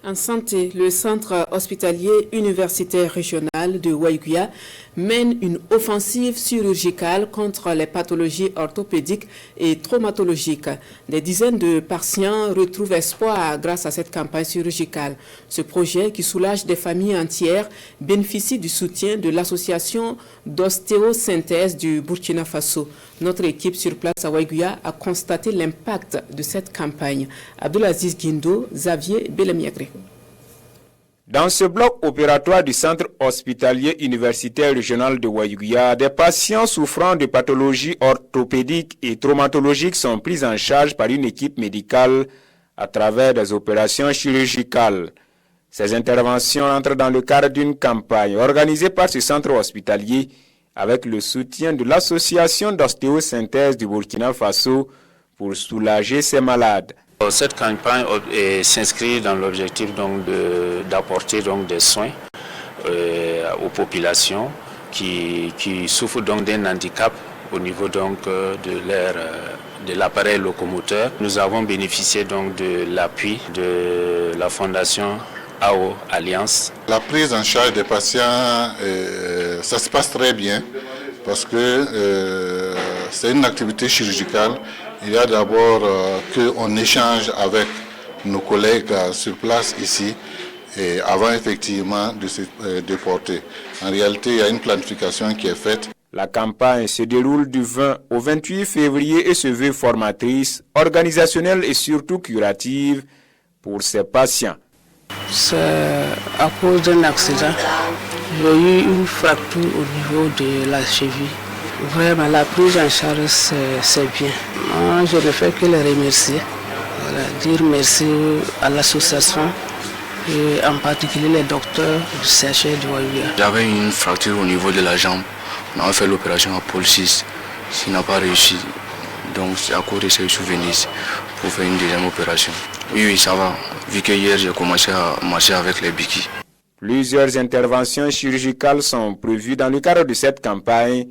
En santé, le centre hospitalier universitaire régional de Waiguia mène une offensive chirurgicale contre les pathologies orthopédiques et traumatologiques. Des dizaines de patients retrouvent espoir grâce à cette campagne chirurgicale. Ce projet, qui soulage des familles entières, bénéficie du soutien de l'association d'ostéosynthèse du Burkina Faso. Notre équipe sur place à Waiguia a constaté l'impact de cette campagne. Abdelaziz Guindo, Xavier Belemiagre. Dans ce bloc opératoire du centre hospitalier universitaire régional de Waiguia, des patients souffrant de pathologies orthopédiques et traumatologiques sont pris en charge par une équipe médicale à travers des opérations chirurgicales. Ces interventions entrent dans le cadre d'une campagne organisée par ce centre hospitalier avec le soutien de l'association d'ostéosynthèse du Burkina Faso pour soulager ces malades. Cette campagne s'inscrit dans l'objectif d'apporter des soins aux populations qui souffrent d'un handicap au niveau de l'appareil locomoteur. Nous avons bénéficié de l'appui de la fondation AO Alliance. La prise en charge des patients, ça se passe très bien parce que c'est une activité chirurgicale. Il y a d'abord qu'on échange avec nos collègues sur place ici et avant effectivement de se déporter. En réalité, il y a une planification qui est faite. La campagne se déroule du 20 au 28 février et se veut formatrice, organisationnelle et surtout curative pour ces patients. C'est à cause d'un accident. J'ai eu une fracture au niveau de la cheville. Vraiment, la prise en charge, c'est bien. Moi, je ne fais que les remercier. Voilà, dire merci à l'association et en particulier les docteurs du CHR de Waiguia. J'avais une fracture au niveau de la jambe. On a fait l'opération à Pôle 6. Ça n'a pas réussi. Donc, c'est à cause de ce que je suis venu ici pour faire une deuxième opération. Oui, ça va. Vu que hier, j'ai commencé à marcher avec les béquilles. Plusieurs interventions chirurgicales sont prévues dans le cadre de cette campagne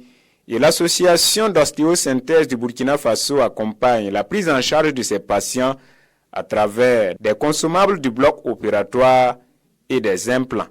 et l'association d'ostéosynthèse du Burkina Faso accompagne la prise en charge de ces patients à travers des consommables du bloc opératoire et des implants.